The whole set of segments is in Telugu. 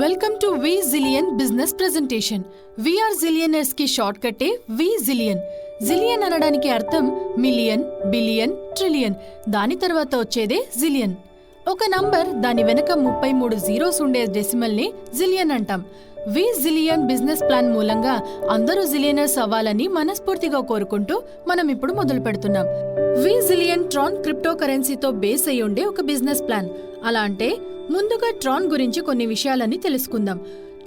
Welcome to V Zillion business presentation. We are zillionaires కి షార్ట్ కట్టే వి జిలియన్. జిలియన్ అనడానికి అర్థం మిలియన్, బిలియన్, ట్రిలియన్. దాని తర్వాత వచ్చేదే జిలియన్. ఒక నంబర్ దాని వెనక 33 జీరోస్ ఉండే డెసిమల్ ని జిలియన్ అంటాం. వి జిలియన్ బిజినెస్ ప్లాన్ మూలంగా అందరూ జిలియనర్స్ అవ్వాలని మనస్ఫూర్తిగా కోరుకుంటూ మనం ఇప్పుడు మొదలు పెడుతున్నాం. వి జిలియన్ ట్రాన్ క్రిప్టో కరెన్సీతో బేస్ అయి ఉండే ఒక బిజినెస్ ప్లాన్. అలా అంటే ముందుగా ట్రాన్ గురించి కొన్ని విషయాలని తెలుసుకుందాం.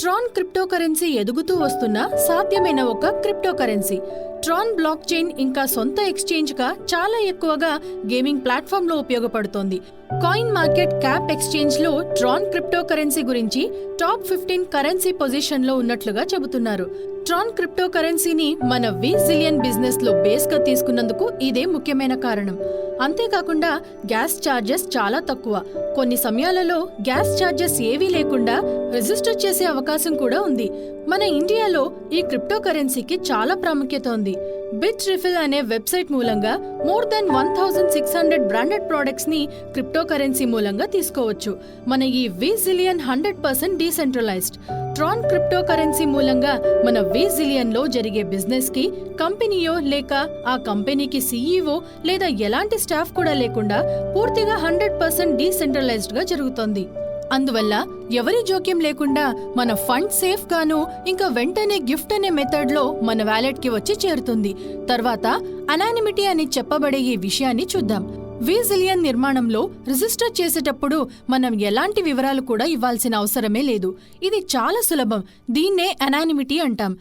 ట్రాన్ క్రిప్టో కరెన్సీ ఎదుగుతూ వస్తున్న సాధ్యమైన ఒక crypto currency. Tron block chain ఇంకా సొంత ఎక్స్చేంజ్ గా చాలా ఎక్కువగా గేమింగ్ ప్లాట్ఫామ్ లో ఉపయోగపడుతోంది. కాయిన్ మార్కెట్ క్యాప్ ఎక్స్చేంజ్ లో ట్రాన్ క్రిప్టో కరెన్సీ గురించి టాప్ 15 కరెన్సీ పొజిషన్ లో ఉన్నట్లుగా చెబుతున్నారు. ట్రాన్ క్రిప్టో కరెన్సీని మన వి జిలియన్ బిజినెస్ లో బేస్ గా తీసుకున్నందుకు ఇదే ముఖ్యమైన కారణం. అంతేకాకుండా గ్యాస్ ఛార్జెస్ చాలా తక్కువ. కొన్ని సమయాలలో గ్యాస్ ఛార్జెస్ ఏవీ లేకుండా రిజిస్టర్ చేసే అవకాశం కూడా ఉంది. మన ఇండియాలో ఈ క్రిప్టో కరెన్సీకి చాలా ప్రాముఖ్యత ఉంది. బిట్ రిఫిల్ అనే వెబ్సైట్ మూలంగా మోర్ దెన్ 1600 బ్రాండెడ్ ప్రొడక్ట్స్ ని క్రిప్టో కరెన్సీ మూలంగా తీసుకోవచ్చు. మన ఈ V Zillion 100% decentralised. Tron crypto currency మూలంగా మన వి జిలియన్ లో జరిగే బిజినెస్ కి కంపెనీయో లేక ఆ కంపెనీకి సీఈఓ లేదా ఎలాంటి స్టాఫ్ కూడా లేకుండా పూర్తిగా 100% డీసెంట్రలైజ్డ్ గా జరుగుతోంది. అందువల్ల ఎవరి జోక్యం లేకుండా మన ఫండ్ సేఫ్ గాను ఇంకా వెంటనే గిఫ్ట్ అనే మెథడ్ లో మన వాలెట్ కి వచ్చి చేరుతుంది. తర్వాత అనానిమిటీ అని చెప్పబడే ఈ విషయాన్ని చూద్దాం. వి జిలియన్ నిర్మాణంలో రిజిస్టర్ చేసేటప్పుడు మనం ఎలాంటి వివరాలు కూడా ఇవ్వాల్సిన అవసరమే లేదు. ఇది చాలా సులభం. దీన్నే అనానిమిటీ అంటాం.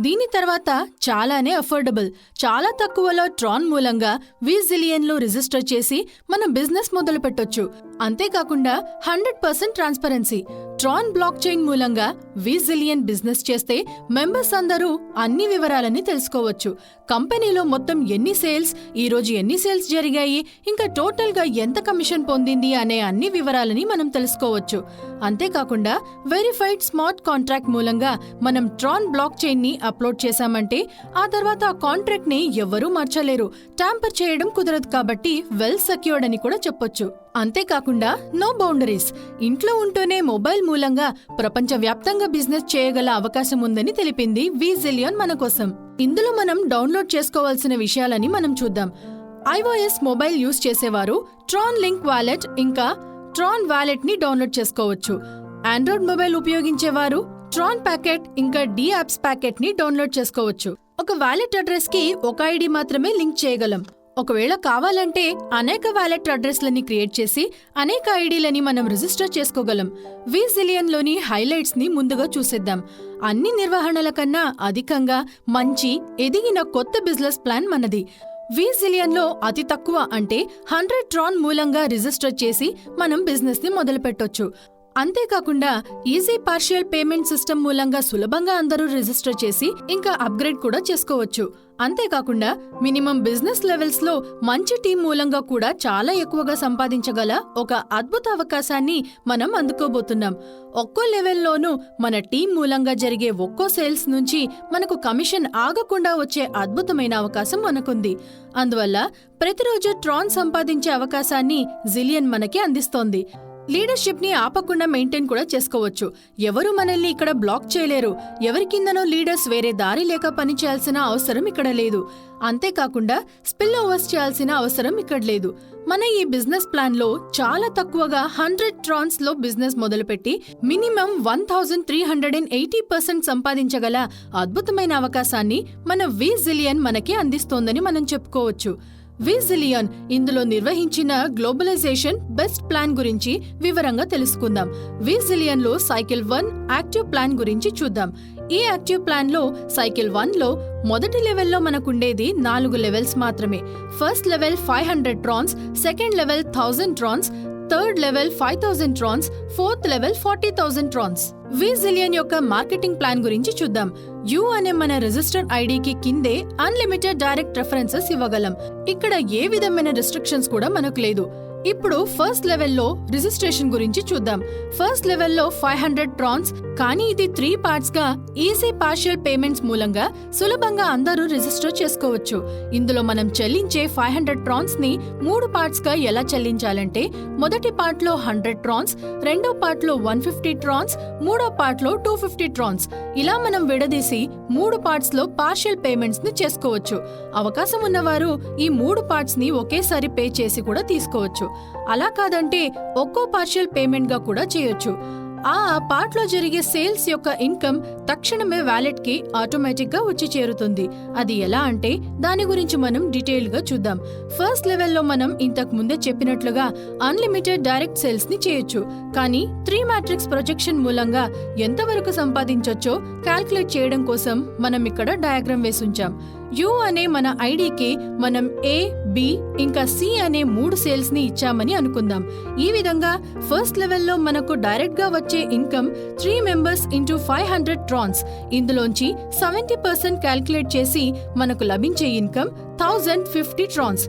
దీని తర్వాత చాలానే అఫోర్డబుల్. చాలా తక్కువలో ట్రాన్ మూలంగా వి జిలియన్ లో రిజిస్టర్ చేసి మనం బిజినెస్ మొదలు పెట్టొచ్చు. అంతేకాకుండా 100% ట్రాన్స్పరెన్సీ. ట్రాన్ బ్లాక్ చైన్ మూలంగా వి జిలియన్ బిజినెస్ చేస్తే మెంబర్స్ అందరూ అన్ని వివరాలని తెలుసుకోవచ్చు. కంపెనీలో మొత్తం ఎన్ని సేల్స్, ఈ రోజు ఎన్ని సేల్స్ జరిగాయి, ఇంకా టోటల్ గా ఎంత కమిషన్ పొందింది అనే అన్ని వివరాలని మనం తెలుసుకోవచ్చు. అంతేకాకుండా వెరిఫైడ్ స్మార్ట్ కాంట్రాక్ట్ మూలంగా మనం ట్రాన్ బ్లాక్ చైన్ ని అప్లోడ్ చేశామంటే ఆ తర్వాత ఆ కాంట్రాక్ట్ ని ఎవరూ మార్చలేరు. ట్యాంపర్ చేయడం కుదరదు కాబట్టి వెల్ సెక్యూర్డ్ అని కూడా చెప్పొచ్చు. అంతేకాకుండా నో బౌండరీస్. ఇంట్లో ఉంటూనే మొబైల్ మూలంగా ప్రపంచ వ్యాప్తంగా బిజినెస్ చేయగల అవకాశం ఉందని తెలిపింది వి జిలియన్ మన కోసం. ఇందులో మనం డౌన్లోడ్ చేసుకోవాల్సిన విషయాలని మనం చూద్దాం. iOS మొబైల్ యూజ్ చేసేవారు ట్రాన్ లింక్ వాలెట్ ఇంకా ట్రాన్ వాలెట్ ని డౌన్లోడ్ చేసుకోవచ్చు. ఆండ్రాయిడ్ మొబైల్ ఉపయోగించేవారు ట్రాన్ ప్యాకెట్ ఇంకా డి యాప్స్ ప్యాకెట్ ని డౌన్లోడ్ చేసుకోవచ్చు. ఒక వాలెట్ అడ్రస్ కి ఒక ఐడి మాత్రమే లింక్ చేయగలం. ఒకవేళ కావాలంటే అనేక వాలెట్ అడ్రస్లని క్రియేట్ చేసి అనేక ఐడీలని మనం రిజిస్టర్ చేసుకోగలం. వి జిలియన్ లోని హైలైట్స్ ని ముందుగా చూసేద్దాం. అన్ని నిర్వహణల కన్నా అధికంగా మంచి ఎదిగిన కొత్త బిజినెస్ ప్లాన్ మనది. వి జిలియన్ లో అతి తక్కువ అంటే 100 ట్రాన్ మూలంగా రిజిస్టర్ చేసి మనం బిజినెస్ ని మొదలు పెట్టొచ్చు. అంతేకాకుండా ఈజీ పార్షియల్ పేమెంట్ సిస్టమ్ మూలంగా సులభంగా అందరూ రిజిస్టర్ చేసి ఇంకా అప్గ్రేడ్ కూడా చేసుకోవచ్చు. అంతేకాకుండా మినిమం బిజినెస్ లెవెల్స్ లో మంచి టీం మూలంగా కూడా చాలా ఎక్కువగా సంపాదించగల ఒక అద్భుత అవకాశాన్ని మనం అందుకోబోతున్నాం. ఒక్కో లెవెల్లోనూ మన టీం మూలంగా జరిగే ఒక్కో సేల్స్ నుంచి మనకు కమిషన్ ఆగకుండా వచ్చే అద్భుతమైన అవకాశం మనకుంది. అందువల్ల ప్రతిరోజు ట్రాన్ సంపాదించే అవకాశాన్ని జిలియన్ మనకి అందిస్తోంది. లీడర్షిప్ ని ఆపకుండా మెయింటైన్ కూడా చేసుకోవచ్చు. ఎవరు మనల్ని ఇక్కడ బ్లాక్ చేయలేరు. ఎవరి కిందనో లీడర్స్ వేరే దారి లేక పని చేయాల్సిన అవసరం ఇక్కడ లేదు. అంతేకాకుండా స్పిల్ ఓవర్స్ చేయాల్సిన అవసరం ఇక్కడ లేదు. మన ఈ బిజినెస్ ప్లాన్ లో చాలా తక్కువగా 100 ట్రాన్స్ లో బిజినెస్ మొదలుపెట్టి మినిమం 1380% సంపాదించగల అద్భుతమైన అవకాశాన్ని మన వి జిలియన్ మనకి అందిస్తోందని మనం చెప్పుకోవచ్చు. వి జిలియన్ ఇందులో నిర్వహించిన గ్లోబలైజేషన్ బెస్ట్ ప్లాన్ గురించి వివరంగా తెలుసుకుందాం. వి జిలియన్ లో సైకిల్ 1 యాక్టివ్ ప్లాన్ గురించి చూద్దాం. ఈ యాక్టివ్ ప్లాన్ లో సైకిల్ 1 లో మొదటి లెవెల్లో మనకుండేది 4 లెవెల్స్ మాత్రమే. ఫస్ట్ లెవెల్ 500 ట్రాన్స్, సెకండ్ లెవెల్ 1000 ట్రాన్స్, థర్డ్ లెవెల్ 5000 ట్రాన్స్, ఫోర్త్ లెవెల్ 40,000 ట్రాన్స్. వి జిలియన్ యొక్క మార్కెటింగ్ ప్లాన్ గురించి చూద్దాం. యు అనే మన రిజిస్టర్డ్ ఐడికి కిందే అన్లిమిటెడ్ డైరెక్ట్ రెఫరెన్సెస్ ఇవ్వగలం. ఇక్కడ ఏ విధమైన రిస్ట్రిక్షన్స్ కూడా మనకు లేదు. ఇప్పుడు ఫస్ట్ లెవెల్లో రిజిస్ట్రేషన్ గురించి చూద్దాం. ఫస్ట్ లెవెల్లో 500 ట్రాన్స్, కానీ ఇది 3 పార్ట్స్ గా ఈజీ పార్షియల్ పేమెంట్స్ మూలంగా సులభంగా అందరూ రిజిస్టర్ చేసుకోవచ్చు. ఇందులో మనం చెల్లించే 500 ట్రాన్స్ ని 3 పార్ట్స్ గా ఎలా చెల్లించాలంటే, మొదటి పార్ట్ లో 100 ట్రాన్స్, రెండో పార్ట్ లో 150 ట్రాన్స్, మూడో పార్ట్ లో 250 ట్రాన్స్, ఇలా మనం విడదీసి 3 పార్ట్స్ లో పార్షియల్ పేమెంట్స్ ని చేసుకోవచ్చు. అవకాశం ఉన్నవారు ఈ 3 పార్ట్స్ ని ఒకేసారి పే చేసి కూడా తీసుకోవచ్చు. అలా కాదంటే ఒక్కో పార్షియల్ పేమెంట్ గా కూడా చేయొచ్చు. ఆ పార్ట్ లో జరిగే సేల్స్ యొక్క ఇన్కమ్ తక్షణమే వ్యాలెట్ కి ఆటోమేటిక్ గా వచ్చి చేరుతుంది. అది ఎలా అంటే దాని గురించి మనం డీటెయిల్ గా చూద్దాం. ఫస్ట్ లెవెల్లో మనం ఇంతకు ముందే చెప్పినట్లుగా అన్లిమిటెడ్ డైరెక్ట్ సేల్స్ ని చేయొచ్చు. కానీ 3 మ్యాట్రిక్స్ ప్రొజెక్షన్ మూలంగా ఎంతవరకు సంపాదించొచ్చో క్యాల్కులేట్ చేయడం కోసం మనం ఇక్కడ డయాగ్రామ్ వేసుంచాం. యు అనే మన ఐడికి మనం A, B ఇంకా C అనే 3 సేల్స్ ని ఇచ్చామని అనుకుందాం. ఈ విధంగా ఫస్ట్ లెవెల్లో మనకు డైరెక్ట్ గా వచ్చే ఇన్కమ్ 3 మెంబర్స్ ఇంటూ 500 ట్రాన్స్. ఇందులోంచి 70% క్యాల్కులేట్ చేసి మనకు లభించే ఇన్కమ్ 1050 ట్రాన్స్.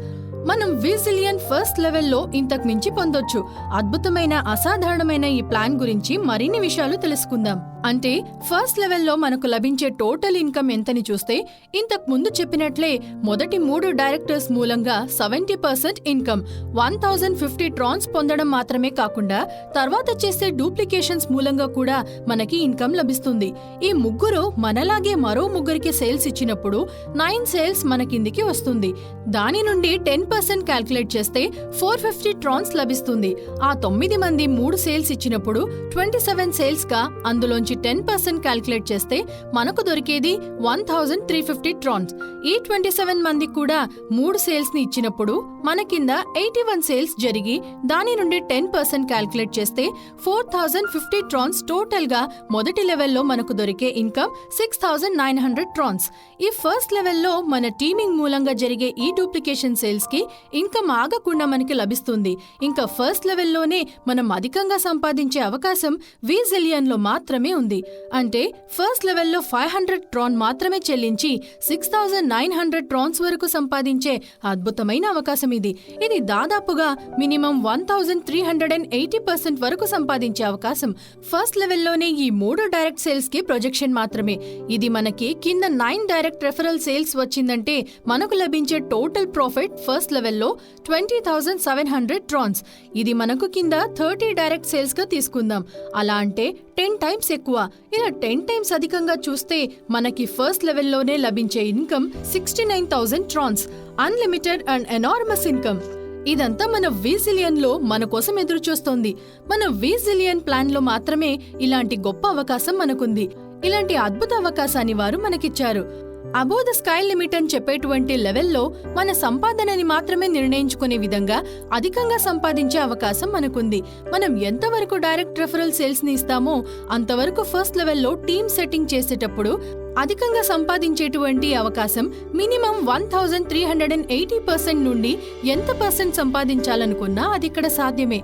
మనం విజిలియన్ ఫస్ట్ లెవెల్లో ఇంతకు మించి పొందొచ్చు. అద్భుతమైన అసాధారణమైన ఈ ప్లాన్ గురించి మరిన్ని విషయాలు తెలుసుకుందాం. అంటే ఫస్ట్ లెవెల్లో మనకు లభించే టోటల్ ఇన్కమ్ ఎంతని చూస్తే, ఇంతకు ముందు చెప్పినట్లే మొదటి 3 డైరెక్టర్స్ మూలంగా 70% ఇన్కమ్ 1050 ట్రాన్స్ పొందడం మాత్రమే కాకుండా తర్వాత చేసే డూప్లికేషన్స్ మూలంగా కూడా మనకి ఇన్కమ్ లభిస్తుంది. ఈ ముగ్గురు మనలాగే మరో ముగ్గురికి సేల్స్ ఇచ్చినప్పుడు 9 సేల్స్ మన కిందికి వస్తుంది. దాని నుండి 10% క్యాల్కులేట్ చేస్తే 450 ట్రాన్స్ లభిస్తుంది. ఆ 9 మంది 3 సేల్స్ ఇచ్చినప్పుడు 27 సేల్స్ గా అందులోంచి 10% క్యాల్కులేట్ చేస్తే మనకు దొరికేది 1350 ట్రాన్స్. ఈ 27 మంది కూడా 3 సేల్స్ ని ఇచ్చినప్పుడు మన కింద 81 సేల్స్ జరిగి దాని నుండి 10% క్యాల్కులేట్ చేస్తే 4050 ట్రాన్స్. టోటల్ గా మొదటి లెవెల్లో మనకు దొరికే ఇన్కమ్ 6900 ట్రాన్స్. ఈ ఫస్ట్ లెవెల్లో మన టీమింగ్ మూలంగా జరిగే ఈ డూప్లికేషన్ సేల్స్ కి ఇన్కమ్ ఆగకుండా మనకి లభిస్తుంది. ఇంకా ఫస్ట్ లెవెల్లోనే మనం అధికంగా సంపాదించే అవకాశం విజిలియన్ లో మాత్రమే ఉంది. అంటే ఫస్ట్ లెవెల్లో 500 ట్రాన్ మాత్రమే చెల్లించి 6900 ట్రాన్స్ వరకు సంపాదించే అద్భుతమైన అవకాశం ఇది. ఇది దాదాపుగా మినిమం 1380% వరకు సంపాదించే అవకాశం. ఫస్ట్ లెవెల్లోనే ఈ 3 డైరెక్ట్ సేల్స్ కి ప్రొజెక్షన్ మాత్రమే. ఇది మనకి కింద 9 డైరెక్ట్ రెఫరల్ సేల్స్ వచ్చిందంటే మనకు లభించే టోటల్ ప్రాఫిట్ ఫస్ట్ లెవెల్లో 20,700 ట్రాన్స్. ఇది మనకు కింద 30 డైరెక్ట్ సేల్స్ గా తీసుకుందాం. అలా అంటే 10 టైమ్స్ ఎక్కువ. ఇలా 10 టైమ్స్ అధికంగా చూస్తే మనకి ఫస్ట్ లెవెల్లోనే లభించే ఇన్కమ్ 69,000 ట్రాన్స్. Unlimited and enormous income. ఇదంతా మన విజిలియన్ లో మన కోసం ఎదురు చూస్తోంది. మన విజిలియన్ ప్లాన్ లో మాత్రమే ఇలాంటి గొప్ప అవకాశం మనకుంది. ఇలాంటి అద్భుత అవకాశాన్ని వారు మనకిచ్చారు. అబోవ్ ద స్కై లిమిట్ అని చెప్పేటువంటి లెవెల్లో మన సంపాదనని మాత్రమే నిర్ణయించుకునే విధంగా అధికంగా సంపాదించే అవకాశం మనకుంది. మనం ఎంతవరకు డైరెక్ట్ రెఫరల్ సేల్స్ ని ఇస్తామో అంతవరకు ఫస్ట్ లెవెల్లో టీమ్ సెట్టింగ్ చేసేటప్పుడు అధికంగా సంపాదించేటువంటి అవకాశం మినిమం 1380% నుండి ఎంత పర్సెంట్ సంపాదించాలనుకున్నా అది ఇక్కడ సాధ్యమే.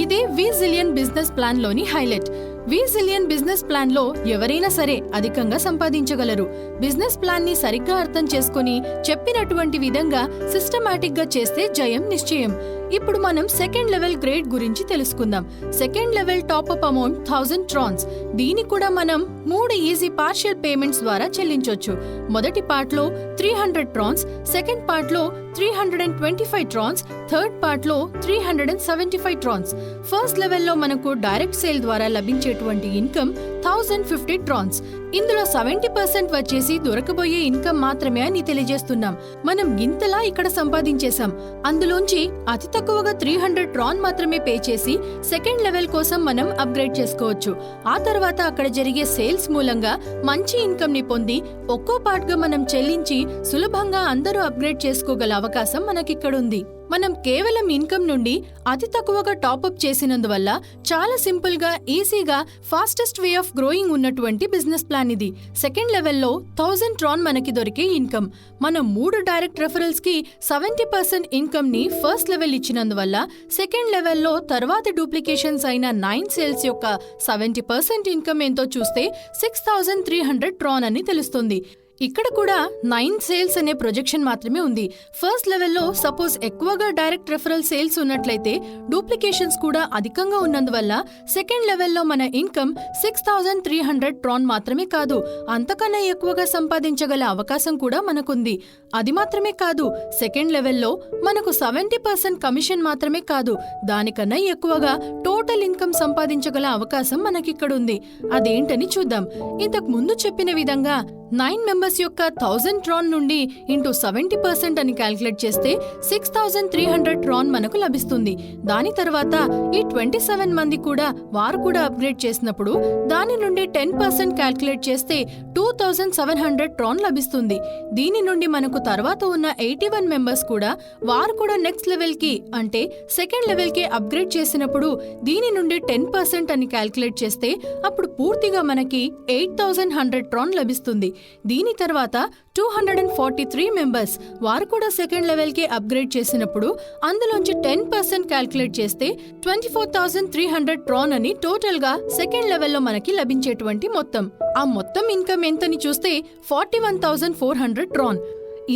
ఇదే విజిలియన్ బిజినెస్ ప్లాన్ లోని హైలైట్. విజిలియన్ బిజినెస్ ప్లాన్ లో ఎవరైనా సరే అధికంగా సంపాదించగలరు. బిజినెస్ ప్లాన్ ని సరిగ్గా అర్థం చేసుకుని చెప్పినటువంటి విధంగా సిస్టమాటిక్ గా చేస్తే జయం నిశ్చయం. ఇప్పుడు మనం సెకండ్ లెవెల్ గ్రేడ్ గురించి తెలుసుకుందాం. సెకండ్ లెవెల్ టాప్అప్ అమౌంట్ 1000 ట్రాన్స్. దీన్ని కూడా మనం 3 ఈజీ పార్షియల్ పేమెంట్స్ ద్వారా చెల్లించొచ్చు. మొదటి పార్ట్ లో 300 ట్రాన్స్, సెకండ్ పార్ట్ లో 325 ట్రాన్స్, థర్డ్ పార్ట్ లో 375 ట్రాన్స్. ఫస్ట్ లెవెల్లో మనకు డైరెక్ట్ సేల్ ద్వారా లభించేటువంటి ఇన్కమ్ 1050 ట్రాన్స్. ఇందులో 70% వచ్చేసి దొరకబోయే ఇన్కమ్ మాత్రమే అని తెలియజేస్తున్నాం. మనం ఇంతలా ఇక్కడ సంపాదించేశాం. అందులోంచి అతి తక్కువగా 300 ట్రాన్ మాత్రమే పే చేసి సెకండ్ లెవెల్ కోసం మనం అప్గ్రేడ్ చేసుకోవచ్చు. ఆ తర్వాత అక్కడ జరిగే సేల్స్ మూలంగా మంచి ఇన్కమ్ ని పొంది ఒక్కో పార్ట్ గా మనం చెల్లించి సులభంగా అందరూ అప్గ్రేడ్ చేసుకోగల అవకాశం మనకిక్కడుంది. మనం కేవలం ఇన్కమ్ నుండి అతి తక్కువగా టాప్అప్ చేసినందువల్ల చాలా సింపుల్ గా ఈజీగా ఫాస్టెస్ట్ వే ఆఫ్ గ్రోయింగ్ ఉన్నటువంటి బిజినెస్ ప్లాన్ ఇది. సెకండ్ లెవెల్లో 1000 ట్రాన్ మనకి దొరికే ఇన్కమ్. మనం 3 డైరెక్ట్ రెఫరల్స్ కి 70% ఇన్కమ్ ని ఫస్ట్ లెవెల్ ఇచ్చినందువల్ల సెకండ్ లెవెల్లో తర్వాతి డూప్లికేషన్స్ అయిన 9 సేల్స్ యొక్క 70% ఇన్కమ్ ఎంతో చూస్తే 6300 ట్రాన్ అని తెలుస్తుంది. ఇక్కడ కూడా 9 సేల్స్ అనే ప్రొజెక్షన్ మాత్రమే ఉంది. ఫస్ట్ లెవెల్లో సపోజ్ ఎక్కువగా డైరెక్ట్ రెఫరల్ సేల్స్ ఉన్నట్లయితే డూప్లికేషన్స్ కూడా అధికంగా ఉన్నందువల్ల సెకండ్ లెవెల్లో మన ఇన్కమ్ 6300 ట్రాన్ మాత్రమే కాదు, అంతకన్నా ఎక్కువగా సంపాదించగల అవకాశం కూడా మనకుంది. అది మాత్రమే కాదు, సెకండ్ లెవెల్లో మనకు 70% కమిషన్ మాత్రమే కాదు, దానికన్నా ఎక్కువగా టోటల్ ఇన్కమ్ సంపాదించగల అవకాశం మనకిక్కడుంది. అదేంటని చూద్దాం. ఇంతకు ముందు చెప్పిన విధంగా 9 మెంబర్స్ యొక్క 1000 ట్రాన్ నుండి ఇంటూ 70% అని క్యాల్కులేట్ చేస్తే 6300 ట్రాన్ మనకు లభిస్తుంది. దాని తర్వాత ఈ 27 మంది కూడా వారు కూడా అప్గ్రేడ్ చేసినప్పుడు దాని నుండి 10% క్యాల్కులేట్ చేస్తే 2700 ట్రాన్ లభిస్తుంది. దీని నుండి మనకు తర్వాత ఉన్న 81 మెంబర్స్ కూడా వారు కూడా నెక్స్ట్ లెవెల్ కి అంటే సెకండ్ లెవెల్ కి అప్గ్రేడ్ చేసినప్పుడు దీని నుండి 10% అని క్యాల్కులేట్ చేస్తే అప్పుడు పూర్తిగా మనకి 8100 ట్రాన్ లభిస్తుంది. దీని తర్వాత 243 మెంబర్స్ వారు కూడా సెకండ్ లెవెల్ కి అప్గ్రేడ్ చేసినప్పుడు అందులోంచి 10% క్యాల్కులేట్ చేస్తే 24300 ట్రాన్ అని టోటల్ గా సెకండ్ లెవెల్లో మనకి లభించేటువంటి మొత్తం. ఆ మొత్తం ఇన్కమ్ ఎంతని చూస్తే 41400 ట్రాన్.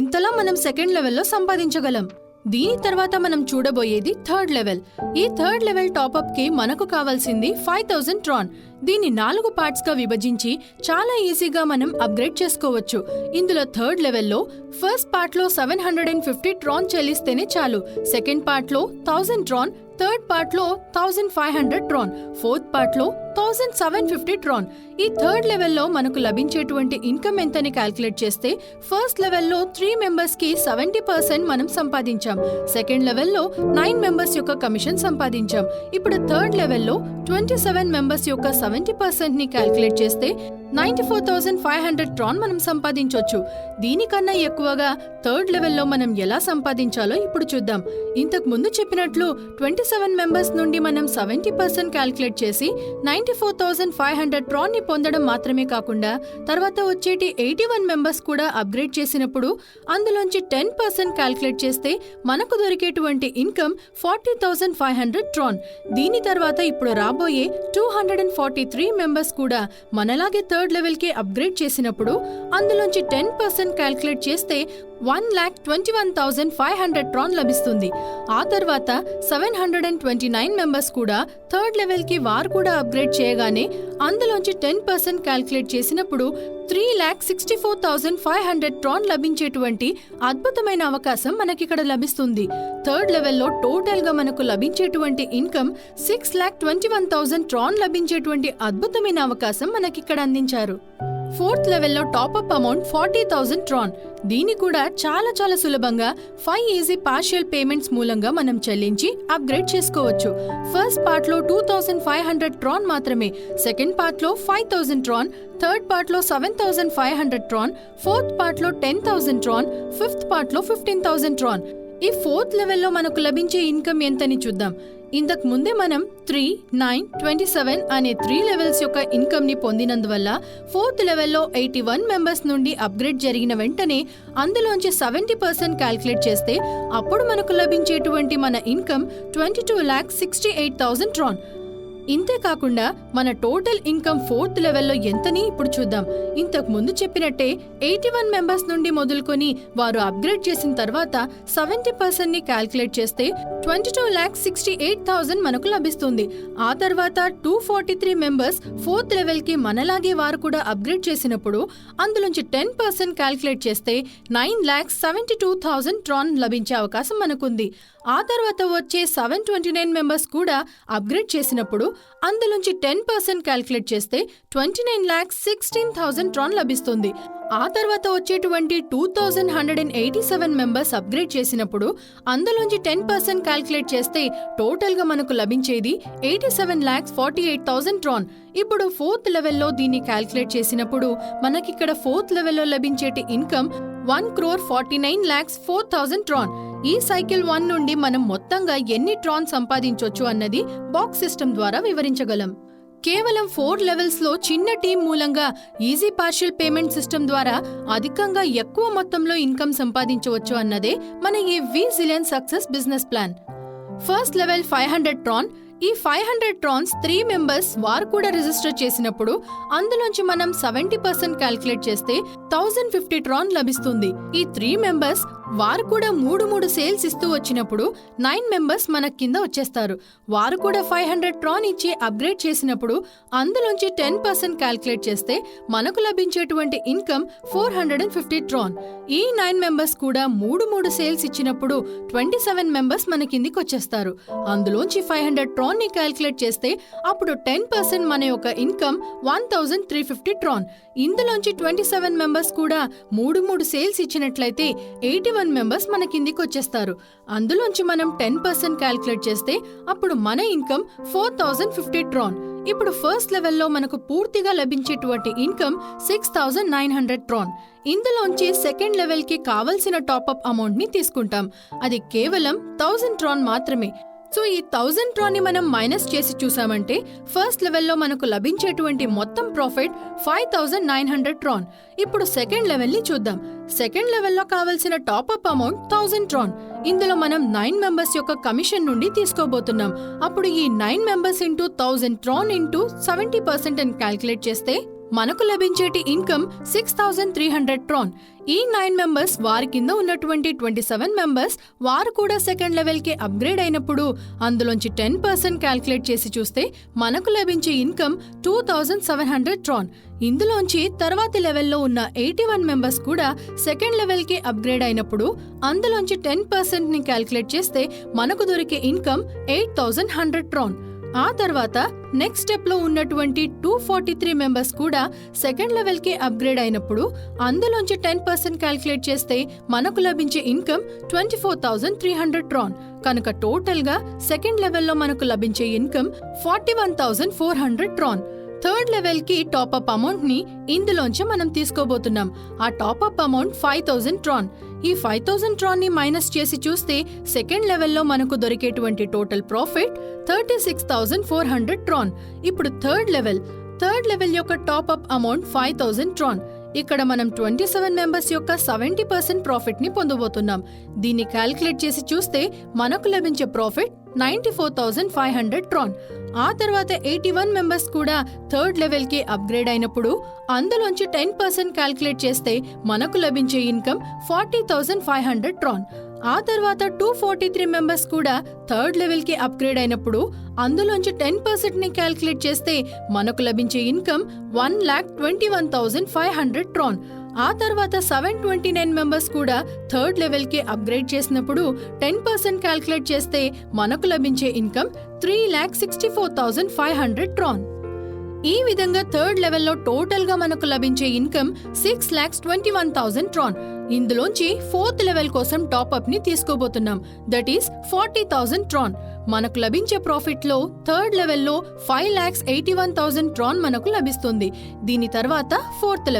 ఇంతలా మనం సెకండ్ లెవెల్లో సంపాదించగలం. దీని తర్వాత మనం చూడబోయేది థర్డ్ లెవెల్. ఈ థర్డ్ లెవెల్ టాపప్ కి మనకు కావాల్సింది 5000 ట్రాన్. దీన్ని 4 పార్ట్స్ గా విభజించి చాలా ఈజీగా మనం అప్గ్రేడ్ చేసుకోవచ్చు. ఇందులో థర్డ్ లెవెల్లో ఫస్ట్ పార్ట్ లో 750 ట్రాన్ చెల్లిస్తేనే చాలు, సెకండ్ పార్ట్ లో 1000 ట్రాన్, థర్డ్ పార్ట్ లో 1500 ట్రాన్, ఫోర్త్ పార్ట్ లో 1750 ట్రాన్. ఈ థర్డ్ లెవెల్లో మనకు లభించేటువంటి ఇన్కమ్ ఎంతని క్యాల్కులేట్ చేస్తే ఫస్ట్ లెవెల్లో 3 మెంబర్స్ కి 70% మనం సంపాదించాం, సెకండ్ లెవెల్లో 9 మెంబర్స్ యొక్క కమిషన్ సంపాదించాం. ఇప్పుడు థర్డ్ లెవెల్లో 27 మెంబర్స్ యొక్క 70% ని క్యాల్కులేట్ చేస్తే 94500 ట్రాన్ మనం సంపాదించొచ్చు. దీనికన్నా ఎక్కువగా థర్డ్ లెవెల్లో మనం ఎలా సంపాదించాలో ఇప్పుడు చూద్దాం. ఇంతకు ముందు చెప్పినట్లు 27 మెంబర్స్ నుండి మనం 70% క్యాల్కులేట్ చేసి 94500 ట్రాన్ ని పొందడం మాత్రమే కాకుండా తర్వాత వచ్చేటి 81 మెంబర్స్ కూడా అప్గ్రేడ్ చేసినప్పుడు అందులోంచి 10% క్యాల్కులేట్ చేస్తే మనకు దొరికేటువంటి ఇన్కమ్ 40500 ట్రాన్. దీని తర్వాత ఇప్పుడు రాబోయే 243 మెంబర్స్ కూడా మనలాగే థర్డ్ లెవెల్ కి అప్గ్రేడ్ చేసినప్పుడు అందులోంచి 10% క్యాల్కులేట్ చేస్తే 1,21,500 ట్రాన్ లభిస్తుంది. ఆ తర్వాత 729 మెంబర్స్ కూడా థర్డ్ లెవెల్ కి వారు కూడా అప్గ్రేడ్ చేయగానే అందులోంచి 10% క్యాల్కులేట్ చేసినప్పుడు 3,64,500 ట్రాన్ లభించేటువంటి అద్భుతమైన అవకాశం మనకిక్కడ లభిస్తుంది. థర్డ్ లెవెల్లో టోటల్ గా మనకు లభించేటువంటి ఇన్కమ్ 6,21,000 ట్రాన్ లభించేటువంటి అద్భుతమైన అవకాశం మనకిక్కడ అందించారు. ఫోర్త్ లెవెల్లో టాప్అప్ అమౌంట్ 40,000 ట్రాన్. దీన్ని కూడా చాలా చాలా సులభంగా 5 ఈజీ పార్షియల్ పేమెంట్స్ మూలంగా మనం చెల్లించి అప్గ్రేడ్ చేసుకోవచ్చు. ఫస్ట్ పార్ట్ లో 2500 ట్రాన్ మాత్రమే, సెకండ్ పార్ట్ లో 5000 ట్రాన్, థర్డ్ పార్ట్ లో 7500 ట్రాన్, ఫోర్త్ పార్ట్ లో 10,000 ట్రాన్, ఫిఫ్త్ పార్ట్ లో 15,000 ట్రాన్. ఈ ఫోర్త్ లెవెల్లో మనకు లభించే ఇన్కమ్ ఎంతని చూద్దాం. ఇంతకు ముందే మనం 3, 9, 27 అనే 3 లెవెల్స్ యొక్క ఇన్కమ్ ని పొందినందువల్ల ఫోర్త్ లెవెల్లో 81 మెంబర్స్ నుండి అప్గ్రేడ్ జరిగిన వెంటనే అందులోంచి 70% క్యాల్కులేట్ చేస్తే అప్పుడు మనకు లభించేటువంటి మన ఇన్కమ్ 22,68,000 ట్రాన్. ఇంతేకాకుండా మన టోటల్ ఇన్కమ్ ఫోర్త్ లెవెల్లో ఎంతని ఇప్పుడు చూద్దాం. ఇంతకు ముందు చెప్పినట్టే 81 మెంబర్స్ నుండి మొదలుకొని వారు అప్గ్రేడ్ చేసిన తర్వాత 70% ని క్యాల్కులేట్ చేస్తే 22,68,000 మనకు లభిస్తుంది. ఆ తర్వాత 243 మెంబర్స్ ఫోర్త్ లెవెల్ కి మనలాగే వారు కూడా అప్గ్రేడ్ చేసినప్పుడు అందులోంచి 10% క్యాల్కులేట్ చేస్తే 9,72,000 ట్రాన్ లభించే అవకాశం మనకుంది. ఆ తర్వాత వచ్చే 729 మెంబర్స్ కూడా అప్గ్రేడ్ చేసినప్పుడు అందులోంచి 10% క్యాల్కులేట్ చేస్తే 29,16,000 ట్రాన్ లభిస్తుంది. ఆ తర్వాత వచ్చేటువంటి 2,187 మెంబర్స్ అప్గ్రేడ్ చేసినప్పుడు అందులోంచి 10% క్యాల్కులేట్ చేస్తే టోటల్ గా మనకు లభించేది 87,48,000 ట్రాన్. ఇప్పుడు ఫోర్త్ లెవెల్లో దీన్ని క్యాల్కులేట్ చేసినప్పుడు మనకిక్కడ ఫోర్త్ లెవెల్లో లభించేటి ఇన్కమ్ 1,49,04,000 ట్రాన్. ఈ సైకిల్ 1 నుండి మనం మొత్తంగా ఎన్ని ట్రాన్ సంపాదించొచ్చు అన్నది బాక్స్ సిస్టమ్ ద్వారా వివరించగలం. కేవలం 4 లెవెల్స్ లో చిన్న టీం మూలంగా ఈజీ పార్షియల్ పేమెంట్ సిస్టమ్ ద్వారా అధికంగా ఎక్కువ మొత్తంలో ఇన్కమ్ సంపాదించవచ్చు అన్నదే మన ఈ V Zillion success business plan. First level 500 Tron, ఈ 500 ట్రాన్స్ 3 మెంబర్స్ వారు కూడా రిజిస్టర్ చేసినప్పుడు అందులోంచి మనం 70% క్యాల్కులేట్ చేస్తే 1050 ట్రాన్ లభిస్తుంది. ఈ 3 మెంబర్స్ వారు కూడా మూడు సేల్స్ ఇస్తూ వచ్చినప్పుడు 9 మెంబర్స్ మన కింద వచ్చేస్తారు. వారు కూడా 500 ట్రాన్ ఇచ్చి అప్గ్రేడ్ చేసినప్పుడు అందులోంచి 10% క్యాల్కులేట్ చేస్తే మనకు లభించేటువంటి ఇన్కమ్ 450 ట్రాన్. ఈ 9 మెంబర్స్ కూడా మూడు సేల్స్ ఇచ్చినప్పుడు 27 మెంబర్స్ మన కిందికి వచ్చేస్తారు. అందులోంచి 500 ట్రాన్ ని క్యాల్కులేట్ చేస్తే అప్పుడు 10% మన యొక్క ఇన్కమ్ 1350 ట్రాన్. ఇందులోంచి 27 మెంబర్స్ కూడా మూడు సేల్స్ ఇచ్చినట్లయితే 81 మెంబర్స్ మన కిందికి వచ్చేస్తారు. అందులోంచి మనం 10% క్యాల్కులేట్ చేస్తే అప్పుడు మన ఇన్కమ్ 4050 ట్రాన్. ఇప్పుడు ఫస్ట్ లెవెల్లో మనకు పూర్తిగా లభించేటువంటి ఇన్కమ్ 6900 ట్రాన్. ఇందులోంచి సెకండ్ లెవెల్ కి కావలసిన టాప్అప్ అమౌంట్ ని తీసుకుంటాం. అది కేవలం 1000 ట్రాన్ మాత్రమే. సో ఈ 1000 ట్రాన్ ని మనం మైనస్ చేసి చూసామంటే ఫస్ట్ లెవెల్లో మనకు లభించేటువంటి మొత్తం ప్రాఫిట్ 5900 ట్రాన్. ఇప్పుడు సెకండ్ లెవెల్ ని చూద్దాం. సెకండ్ లెవెల్లో కావలసిన టాప్అప్ అమౌంట్ 1000 ట్రాన్. ఇందులో మనం 9 మెంబర్స్ యొక్క కమిషన్ నుండి తీసుకోబోతున్నాం. అప్పుడు ఈ 9 మెంబర్స్ ఇంటూ 1000 ట్రాన్ ఇంటూ 70% అని క్యాల్కులేట్ చేస్తే మనకు లభించేటి ఇన్కమ్ 6300 ట్రాన్. ఈ 9 మెంబర్స్ వారి కింద ఉన్నటువంటి 27 మెంబర్స్ వారు కూడా సెకండ్ లెవెల్ కి అప్గ్రేడ్ అయినప్పుడు అందులోంచి 10% క్యాల్కులేట్ చేసి చూస్తే మనకు లభించే ఇన్కమ్ 2700 ట్రాన్. ఇందులోంచి తర్వాతి లెవెల్లో ఉన్న 81 మెంబర్స్ కూడా సెకండ్ లెవెల్ కి అప్గ్రేడ్ అయినప్పుడు అందులోంచి 10% ని క్యాల్కులేట్ చేస్తే మనకు దొరికే ఇన్కమ్ 8100 ట్రాన్. ఆ తర్వాత నెక్స్ట్ స్టెప్ లో ఉన్నటువంటి 243 మెంబర్స్ కూడా సెకండ్ లెవెల్ కి అప్గ్రేడ్ అయినప్పుడు అందులోంచి 10% క్యాల్కులేట్ చేస్తే మనకు లభించే ఇన్కమ్ 24300 ట్రాన్. కనుక టోటల్ గా సెకండ్ లెవెల్లో మనకు లభించే ఇన్కమ్ 41400 ట్రాన్. థర్డ్ లెవెల్ కి టాప్అప్ అమౌంట్ ని ఇందులోంచి మనం తీసుకోబోతున్నాం. ఆ టాప్అప్ అమౌంట్ 5000 ట్రాన్. ఈ 5000 ట్రాన్ ని మైనస్ చేసి చూస్తే సెకండ్ లెవెల్లో మనకు దొరికేటువంటి టోటల్ ప్రాఫిట్ 36400 ట్రాన్. ఇప్పుడు థర్డ్ లెవెల్ యొక్క టాప్అప్ అమౌంట్ 5000 ట్రాన్. ఇక్కడ మనం 27 మెంబర్స్ యొక్క 70% ప్రాఫిట్ ని పొందబోతున్నాం. దీన్ని క్యాల్కులేట్ చేసి చూస్తే మనకు లభించే ప్రాఫిట్ 94500 ట్రాన్. ఆ తర్వాత 81 మెంబర్స్ కూడా థర్డ్ లెవెల్ కి అప్గ్రేడ్ అయినప్పుడు అందులోంచి 10% క్యాల్కులేట్ చేస్తే మనకు లభించే ఇన్కమ్ 40500 ట్రాన్. ఆ తర్వాత 243 మెంబర్స్ కూడా థర్డ్ లెవెల్ కి అప్గ్రేడ్ అయినప్పుడు అందులోంచి 10% ని క్యాల్కులేట్ చేస్తే మనకు లభించే ఇన్కమ్ 1,21,500 ట్రాన్. ఆ తర్వాత 729 మెంబర్స్ కూడా థర్డ్ లెవెల్ కి అప్గ్రేడ్ చేసినప్పుడు 10% క్యాల్కులేట్ చేస్తే మనకు లభించే ఇన్కమ్ 3,64,500 ట్రాన్. ఈ విధంగా థర్డ్ లెవెల్లో టోటల్ గా మనకు లభించే ఇన్కమ్ 6,21,000 ట్రాన్. ఇందులోంచి ఫోర్త్ లెవెల్ కోసం టాప్అప్ ని తీసుకోబోతున్నాం. That is 40,000 Tron. మనకు లభించే ప్రాఫిట్ లో థర్డ్ లెవెల్లో 5,81,000 ట్రాన్ మనకు లభిస్తుంది. దీని తర్వాత ఫోర్త్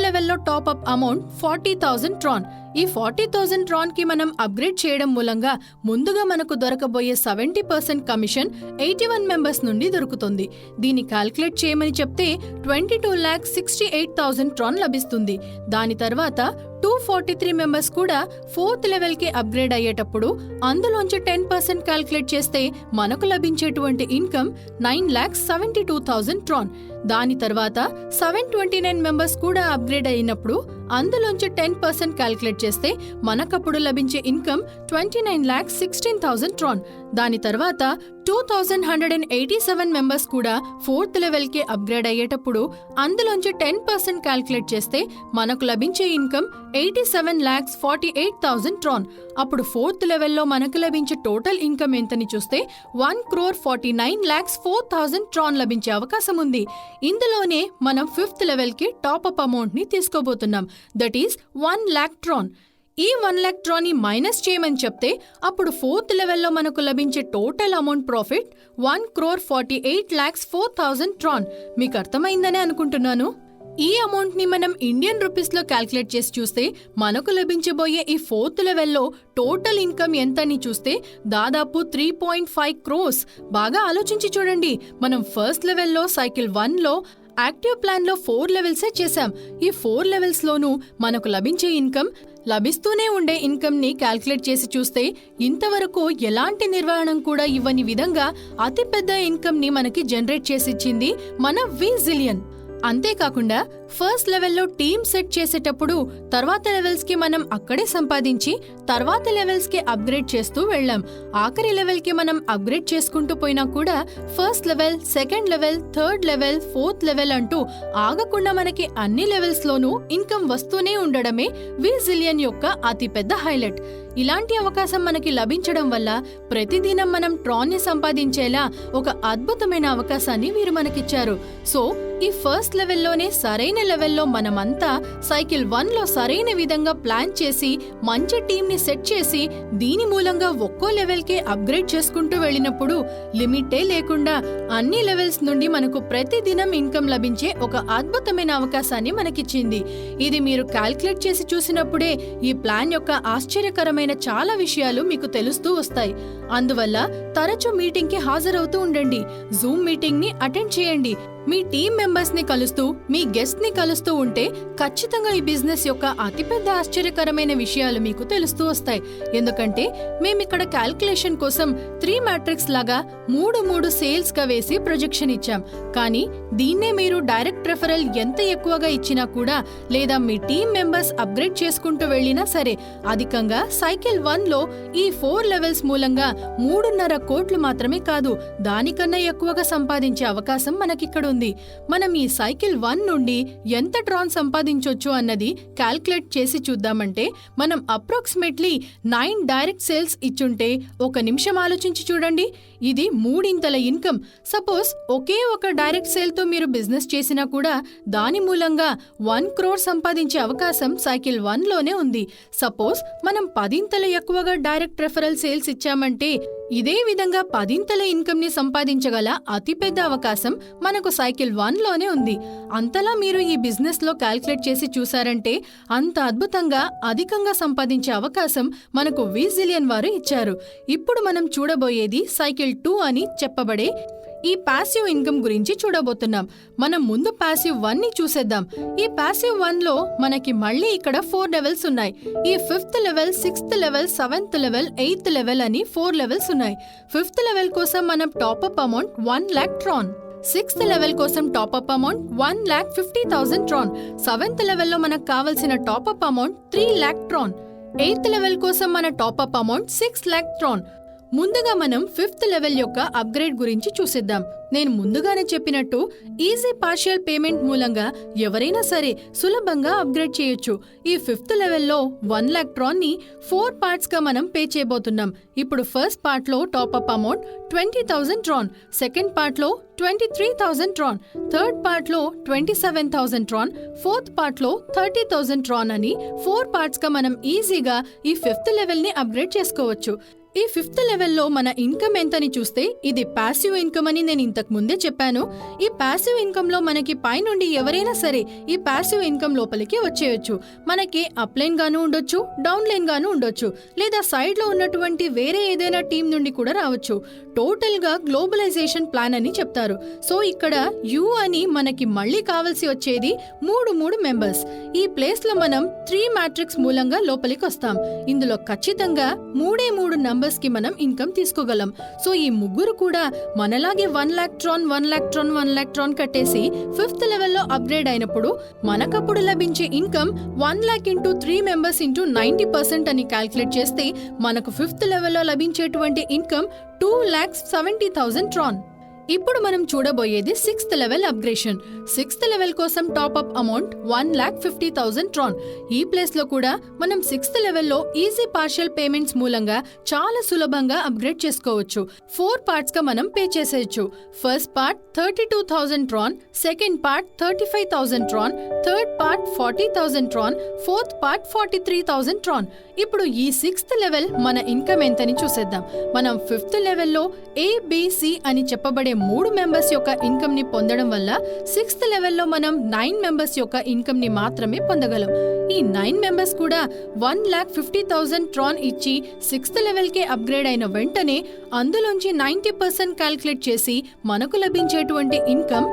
లెవెల్లో టాప్అప్ అమౌంట్ 40,000 ట్రాన్. ఈ 40,000 ట్రాన్ కి మనం అప్గ్రేడ్ చేయడం మూలంగా ముందుగా మనకు దొరకబోయే 70% కమిషన్ 81 మెంబర్స్ నుండి దొరుకుతుంది. దీన్ని క్యాల్కులేట్ చేయమని చెప్తే 22,68,000 ట్రాన్ లభిస్తుంది. దాని తర్వాత 243 మెంబర్స్ కూడా ఫోర్త్ లెవెల్ కి అప్గ్రేడ్ అయ్యేటప్పుడు అందులోంచి 10% క్యాల్కులేట్ చేస్తే మనకు లభించేటువంటి ఇన్కమ్ 9,72,000 ట్రాన్. దాని తర్వాత 729 మెంబర్స్ కూడా అప్గ్రేడ్ అయినప్పుడు అందులోంచి 10% క్యాల్కులేట్ చేస్తే మనకప్పుడు లభించే ఇన్కమ్ 29,16,000 ట్రాన్. దాని తర్వాత 2,187 మెంబర్స్ కూడా ఫోర్త్ లెవెల్ కి అప్గ్రేడ్ అయ్యేటప్పుడు అందులోంచి 10% క్యాల్కులేట్ చేస్తే మనకు లభించే ఇన్కమ్ 87,48,000 ట్రాన్. అప్పుడు ఫోర్త్ లెవెల్లో మనకు లభించే టోటల్ ఇన్కమ్ ఎంతని చూస్తే 1,49,04,000 ట్రాన్ లభించే అవకాశం ఉంది. ఇందులోనే మనం ఫిఫ్త్ లెవెల్ కి టాప్అప్ అమౌంట్ ని తీసుకోబోతున్నాం. That is 1,00,000 Tron. ఈ 1,00,000 ట్రాన్ ని మైనస్ చేయమని చెప్తే అప్పుడు ఫోర్త్ లెవెల్లో మనకు లభించే టోటల్ అమౌంట్ ప్రాఫిట్ 1,48,04,000 ట్రాన్. మీకు అర్థమైందనే అనుకుంటున్నాను. ఈ అమౌంట్ ని మనం ఇండియన్ రూపీస్ లో క్యాల్కులేట్ చేసి చూస్తే మనకు లభించబోయే ఈ ఫోర్త్ లెవెల్లో టోటల్ ఇన్కమ్ ఎంతని చూస్తే దాదాపు 3.5 crores. బాగా ఆలోచించి చూడండి. మనం ఫస్ట్ లెవెల్లో సైకిల్ 1 లో యాక్టివ్ ప్లాన్ లో 4 లెవెల్సే చేశాం. ఈ 4 లెవెల్స్ లోనూ మనకు లభించే ఇన్కమ్, లభిస్తూనే ఉండే ఇన్కమ్ ని క్యాల్కులేట్ చేసి చూస్తే ఇంతవరకు ఎలాంటి నిర్వహణ కూడా ఇవ్వని విధంగా అతిపెద్ద ఇన్కమ్ ని మనకి జనరేట్ చేసిచ్చింది మన విజిలియన్. అంతేకాకుండా ఫస్ట్ లెవెల్లో టీమ్ సెట్ చేసేటప్పుడు తర్వాత లెవెల్స్ కి మనం అక్కడే సంపాదించి తర్వాత లెవెల్స్ కి అప్గ్రేడ్ చేస్తూ వెళ్ళాం. ఆఖరి లెవెల్ కి మనం అప్గ్రేడ్ చేసుకుంటూ పోయినా కూడా first level, second level, third level, fourth level అంటూ ఆగకుండా మనకి అన్ని లెవెల్స్ లోనూ ఇన్కమ్ వస్తూనే ఉండడమే విజిలియన్ యొక్క అతిపెద్ద హైలైట్. ఇలాంటి అవకాశం మనకి లభించడం వల్ల ప్రతిదినం మనం ట్రాన్ ని సంపాదించేలా ఒక అద్భుతమైన అవకాశాన్ని వీరు మనకిచ్చారు. సో ఈ ఫస్ట్ లెవెల్లోనే సరైన లెవెల్లో మనమంతా సైకిల్ 1లో సరైన విధంగా ప్లాన్ చేసి మంచి టీమ్ ని సెట్ చేసి దీని మూలంగా ఒక్కో లెవెల్ కి అప్గ్రేడ్ చేసుకుంటూ వెళ్ళినప్పుడు లిమిటే లేకుండా అన్ని లెవెల్స్ నుండి మనకు ప్రతిదినం ఇన్కమ్ లభించే ఒక అద్భుతమైన అవకాశాన్ని మనకిచ్చింది. ఇది మీరు క్యాల్కులేట్ చేసి చూసినప్పుడే ఈ ప్లాన్ యొక్క ఆశ్చర్యకరమైన చాలా విషయాలు మీకు తెలుస్తూ వస్తాయి. అందువల్ల తరచూ మీటింగ్ కి హాజరవుతూ ఉండండి. జూమ్ మీటింగ్ ని అటెండ్ చేయండి. మీ టీమ్ మెంబర్స్ ని కలుస్తూ, మీ గెస్ట్ ని కలుస్తూ ఉంటే ఖచ్చితంగా ఈ బిజినెస్ యొక్క అతిపెద్ద ఆశ్చర్యకరమైన విషయాలు మీకు తెలుస్తూ వస్తాయి. ఎందుకంటే మేమిక్కడ క్యాల్కులేషన్ కోసం 3 మ్యాట్రిక్స్ లాగా 3 సేల్స్ గా వేసి ప్రొజెక్షన్ ఇచ్చాం. కానీ దీన్నే మీరు డైరెక్ట్ రెఫరల్ ఎంత ఎక్కువగా ఇచ్చినా కూడా, లేదా మీ టీమ్ మెంబర్స్ అప్గ్రేడ్ చేసుకుంటూ వెళ్ళినా సరే, అధికంగా సైకిల్ 1లో ఈ 4 లెవెల్స్ మూలంగా 3.5 కోట్లు మాత్రమే కాదు, దానికన్నా ఎక్కువగా సంపాదించే అవకాశం మనకిక్కడ ఉంది. మనం ఈ సైకిల్ 1 నుండి ఎంత ట్రాన్ సంపాదించొచ్చు అన్నది క్యాల్కులేట్ చేసి చూద్దామంటే, మనం అప్రాక్సిమేట్లీ 9 డైరెక్ట్ సేల్స్ ఇచ్చుంటే, ఒక నిమిషం ఆలోచించి చూడండి, ఇది 3 ఇన్కమ్. సపోజ్ ఒకే ఒక డైరెక్ట్ సేల్ తో మీరు బిజినెస్ చేసినా కూడా దాని మూలంగా 1 crore సంపాదించే అవకాశం సైకిల్ 1లోనే ఉంది. సపోజ్ మనం 10 ఎక్కువగా డైరెక్ట్ రెఫరల్ సేల్స్ ఇచ్చామంటే ఇదే విధంగా 10 ఇన్కమ్ ని సంపాదించగల అతిపెద్ద అవకాశం మనకు సైకిల్ 1లోనే ఉంది. అంతలా మీరు ఈ బిజినెస్ లో క్యాల్కులేట్ చేసి చూసారంటే అంత అద్భుతంగా అధికంగా సంపాదించే అవకాశం మనకు విజిలియన్ వారు ఇచ్చారు. ఇప్పుడు మనం చూడబోయేది సైకిల్ 2 అని చెప్పబడే ఈ పాసివ్ ఇన్కమ్ గురించి చూడబోతున్నాం. మనం ముందు పాసివ్ 1 ని చూసేద్దాం. ఈ పాసివ్ 1లో మనకి మళ్ళీ ఇక్కడ 4 లెవెల్స్ ఉన్నాయి. ఈ 5th level, 6th level, 7th level, 8th level అని 4 లెవెల్స్ ఉన్నాయి. 5th లెవెల్ కోసం మనం top-up amount 1 lakh Tron, 6th level కోసం టాప్అప్ అమౌంట్ 1,50,000 ట్రాన్, 7th లెవెల్లో మనకు కావలసిన top-up amount 3 lakh Tron, 8th level కోసం మన టాప్అప్ అమౌంట్ 6 lakh ట్రాన్. ముందుగా మనం 5th లెవెల్ యొక్క అప్గ్రేడ్ గురించి చూసిద్దాం. నేను ముందుగానే చెప్పినట్టు ఈజీ పార్షియల్ పేమెంట్ మూలంగా ఎవరైనా సరే సులభంగా అప్గ్రేడ్ చేయొచ్చు. ఈ 5th లెవెల్లో 1 lakh ట్రాన్ ని 4 పార్ట్స్ గా మనం పే చేయబోతున్నాం. ఇప్పుడు ఫస్ట్ పార్ట్ లో top-up amount 20,000 Tron, second part లో 23,000 ట్రాన్, థర్డ్ పార్ట్ లో 27,000 ట్రాన్, ఫోర్త్ పార్ట్ లో 30,000 ట్రాన్ అని 4 పార్ట్స్ గా మనం ఈజీగా ఈ 5th లెవెల్ ని అప్గ్రేడ్ చేసుకోవచ్చు. ఈ 5th లెవెల్లో మన ఇన్కమ్ ఎంతని చూస్తే ఇది పాసివ్ ఇన్కమ్ అని నేను ఇంతకు ముందే చెప్పాను. ఈ పాసివ్ ఇన్కమ్ లో మనకి పైనుండి ఎవరైనా సరే ఈ పాసివ్ ఇన్కమ్ లోపలికి వచ్చేయచ్చు. మనకి అప్ లైన్ గాను ఉండొచ్చు, డౌన్ లైన్ గాను ఉండొచ్చు, లేదా సైడ్ లో ఉన్నటువంటి వేరే ఏదైనా టీం నుండి కూడా రావచ్చు. టోటల్ గా గ్లోబలైజేషన్ ప్లాన్ అని చెప్తారు. సో ఇక్కడ యు అని మనకి మళ్ళీ కావాల్సి వచ్చేది 3 మెంబర్స్. ఈ ప్లేస్ లో మనం 3 మ్యాట్రిక్స్ మూలంగా లోపలికి వస్తాం. ఇందులో ఖచ్చితంగా 3 నంబర్స్ కి మనం ఇన్కమ్ తీసుకోగలం. సో ఈ ముగ్గురు కూడా మనలాగే 1 lakh Tron, 1 lakh Tron, 1 lakh Tron కట్టేసి 5th లెవెల్లో అప్గ్రేడ్ అయినప్పుడు మనకప్పుడు లభించే income 1 lakh into 3 members into 90% అని క్యాల్కులేట్ చేస్తే మనకు 5th లెవెల్లో లభించేటువంటి ఇన్కమ్ 2,70,000 ట్రాన్. ఇప్పుడు మనం చూడబోయేది 6th level upgradation. 6th level కోసం టాప్అప్ అమౌంట్ 1,50,000 ట్రాన్. ఈ ప్లేస్ లో కూడా మనం 6th లెవెల్లో ఈజీ పార్షియల్ పేమెంట్స్ మూలంగా చాలా సులభంగా అప్గ్రేడ్ చేసుకోవచ్చు. 4 పార్ట్స్ గా మనం పే చేసేయచ్చు. First part 32,000 Tron, second part 35,000 Tron, third part 40,000 Tron, fourth part 43,000 Tron. ఇప్పుడు ఈ 6th లెవెల్ మన ఇన్కమ్ ఎంతని చూసేద్దాం. మనం 5th లెవెల్లో ABC అని చెప్పబడే 3 మెంబర్స్ యొక్క ఇన్కమ్ ని పొందడం వల్ల 6th లెవెల్లో మనం 9 మెంబర్స్ యొక్క ఇన్కమ్ ని మాత్రమే పొందగలం. ఈ 9 మెంబర్స్ కూడా 1,50,000 ట్రాన్ ఇచ్చి 6th లెవెల్ కి అప్గ్రేడ్ అయిన వెంటనే అందులోంచి 90% క్యాల్కులేట్ చేసి మనకు లభించేటువంటి ఇన్కమ్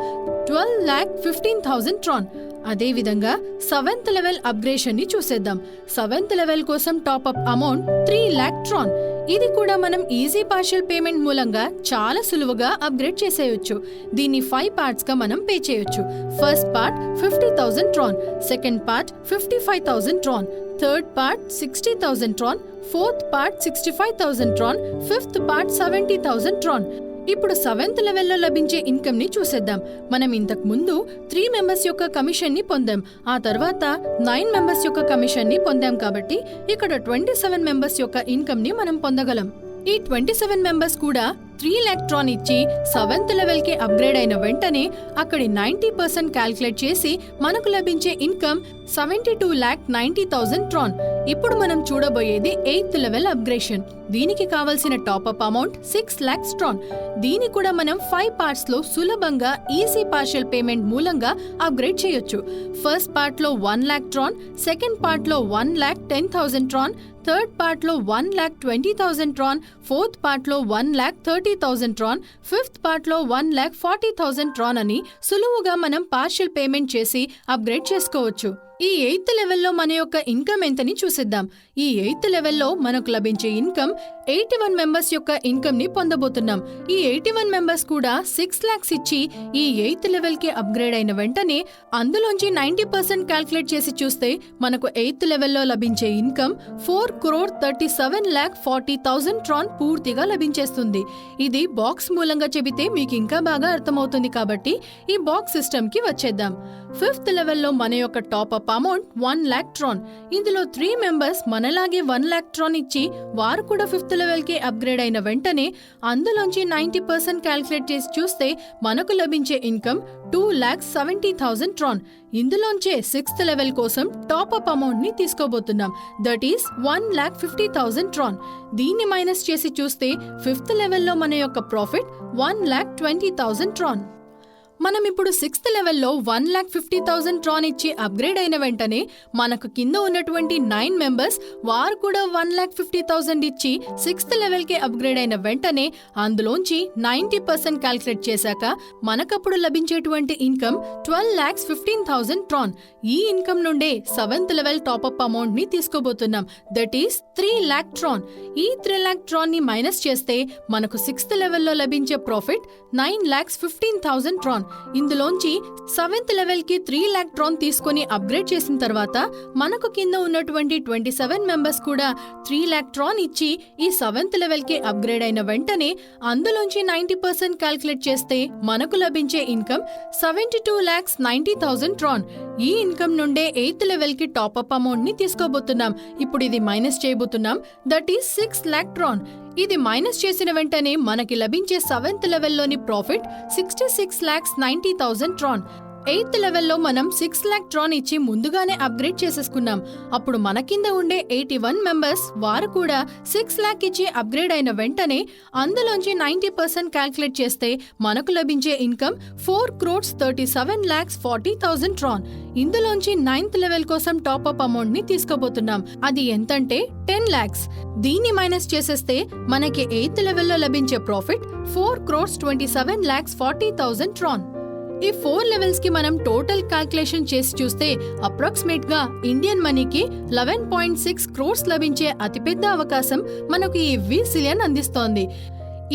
12,15,000 ట్రాన్. అదే విధంగా 7th లెవెల్ అప్గ్రేషన్ ని చూసేద్దాం. 7th లెవెల్ కోసం టాప్అప్ అమౌంట్ 3 lakh ట్రాన్. ఇది కూడా మనం ఈజీ పార్షియల్ పేమెంట్ మూలంగా చాలా సులువుగా అప్గ్రేడ్ చేసేయొచ్చు. దీన్ని 5 పార్ట్స్ గా మనం పే చేయొచ్చు. First part 50,000 Tron, second part 55,000 Tron, third part 60,000 Tron, fourth part 65,000 Tron, fifth part 70,000 Tron. ఇప్పుడు 7th లెవెల్లో లభించే ఇన్కమ్ ని చూసేద్దాం. మనం ఇంతకు ముందు 3 మెంబర్స్ యొక్క కమిషన్ ని పొందాం. ఆ తర్వాత 9 మెంబర్స్ యొక్క కమిషన్ ని పొందాం. కాబట్టి ఇక్కడ 27 మెంబర్స్ యొక్క ఇన్కమ్ ని మనం పొందగలం. ఈ 27 మెంబర్స్ కూడా 3 lakh ట్రాన్ ఇచ్చి 7th లెవెల్ కి అప్గ్రేడ్ అయిన వెంటనే అక్కడి 90% క్యాల్కులేట్ చేసి మనకు లభించే ఇన్కమ్ 72,90,000 ట్రాన్. ఇప్పుడు మనం చూడబోయేది 8th లెవెల్ అప్గ్రేషన్. దీనికి కావలసిన టాప్అప్ అమౌంట్ 6 lakhs ట్రాన్. దీని కూడా మనం 5 పార్ట్స్ లో సులభంగా ఈజీ పార్షియల్ పేమెంట్ మూలంగా అప్గ్రేడ్ చేయొచ్చు. ఫస్ట్ పార్ట్ లో 1 lakh ట్రాన్, సెకండ్ పార్ట్ లో 1,10,000 ట్రాన్, థర్డ్ పార్ట్ లో 1,20,000 ట్రాన్, ఫోర్త్ పార్ట్ లో 1,30,000 ట్రాన్, ఫిఫ్త్ పార్ట్ లో 1,40,000 ట్రాన్ అని సులువుగా మనం పార్షియల్ పేమెంట్ చేసి అప్గ్రేడ్ చేసుకోవచ్చు. ఈ 8th లెవెల్లో మన యొక్క ఇన్కమ్ ఎంతని చూసేద్దాం. ఈ 8th లెవెల్లో మనకు లభించే ఇన్కమ్ 81 మెంబర్స్ యొక్క ఇన్కమ్ ని పొందబోతున్నాం. ఈ 81 మెంబర్స్ కూడా 6 lakhs ఇచ్చి ఈ 8th లెవెల్ కి అప్గ్రేడ్ అయిన వెంటనే అందులోంచి 90% క్యాల్కులేట్ చేసి చూస్తే మనకు 8th లెవెల్లో లభించే ఇన్కమ్ 4,37,40,000 ట్రాన్ పూర్తిగా లభించేస్తుంది. ఇది బాక్స్ మూలంగా చెబితే మీకు ఇంకా బాగా అర్థమవుతుంది కాబట్టి ఈ బాక్స్ సిస్టమ్ కి వచ్చేద్దాం. 5th లెవెల్లో మన యొక్క టాప్అప్ అమౌంట్ 1 lakh ట్రాన్. ఇందులో 3 మెంబర్స్ మనలాగే 1 lakh ట్రాన్ ఇచ్చి వారు కూడా 5th లెవెల్ కి అప్గ్రేడ్ అయిన వెంటనే అందులోంచి 90% క్యాల్కులేట్ చేసి చూస్తే మనకు లభించే ఇన్కమ్ 2,70,000 ట్రాన్. ఇందులోంచే 6th లెవెల్ కోసం టాప్అప్ అమౌంట్ ని తీసుకోబోతున్నాం. That is 1,50,000 Tron. దీన్ని మైనస్ చేసి చూస్తే 5th లెవెల్లో మన యొక్క ప్రాఫిట్ 1,20,000 ట్రాన్. మనం ఇప్పుడు 6th లెవెల్లో 1,50,000 ట్రాన్ ఇచ్చి అప్గ్రేడ్ అయిన వెంటనే మనకు కింద ఉన్నటువంటి 9 మెంబర్స్ వారు కూడా 1,50,000 ఇచ్చి 6th లెవెల్ కి అప్గ్రేడ్ అయిన వెంటనే అందులోంచి 90% క్యాల్కులేట్ చేశాక మనకప్పుడు లభించేటువంటి ఇన్కమ్ 12,15,000 ట్రాన్. ఈ ఇన్కమ్ నుండే 7th లెవెల్ టాప్అప్ అమౌంట్ ని తీసుకోబోతున్నాం. That is 3 lakh Tron. ఈ 3 lakh ట్రాన్ ని మైనస్ చేస్తే మనకు 6th లెవెల్లో లభించే ప్రాఫిట్ 9,15,000 ట్రాన్. ఇందులోంచి 7th లెవెల్ కి 3 lakh ట్రాన్ తీసుకొని అప్గ్రేడ్ చేసిన తర్వాత మనకు కింద ఉన్నటువంటి 27 మెంబర్స్ కూడా 3 lakh ట్రాన్ ఇచ్చి ఈ 7th లెవెల్ కి అప్గ్రేడ్ అయిన వెంటనే అందులోంచి 90% క్యాల్కులేట్ చేస్తే మనకు లభించే ఇన్కమ్ 72,90,000 ట్రాన్. ఈ ఇన్కమ్ నుండే 8th లెవెల్ కి టాప్అప్ అమౌంట్ ని తీసుకోబోతున్నాం. ఇప్పుడు ఇది మైనస్ చేయబోతున్నాం. That is 6 lakh Tron. ఇది మైనస్ చేసిన వెంటనే మనకి లభించే 7th లెవెల్లోని ప్రాఫిట్ 66,90,000 ట్రాన్. 8th లెవెల్లో మనం 6 lakh ట్రాన్ ఇచ్చి ముందుగానే అప్గ్రేడ్ చేసేసుకున్నాం. అప్పుడు మన కింద ఉండే 81 మెంబర్స్ వారు కూడా 6 lakh ఇచ్చి అప్గ్రేడ్ అయిన వెంటనే అందులోంచి 90% క్యాల్కులేట్ చేస్తే మనకు లభించే ఇన్కమ్ 4,37,40,000 ట్రాన్. ఇందులోంచి 9th లెవెల్ కోసం టాప్అప్ అమౌంట్ ని తీసుకోబోతున్నాం. అది ఎంతంటే 10 lakhs. దీన్ని మైనస్ చేసేస్తే మనకి 8th లెవెల్లో లభించే ప్రాఫిట్ 4,27,40,000 ట్రాన్. ఈ 4 లెవెల్స్ కి మనం టోటల్ క్యాల్కులేషన్ చేసి చూస్తే అప్రాక్సిమేట్ గా ఇండియన్ మనీకి 11.6 crores లభించే అతిపెద్ద అవకాశం మనకు ఈ విజిలియన్ అందిస్తోంది.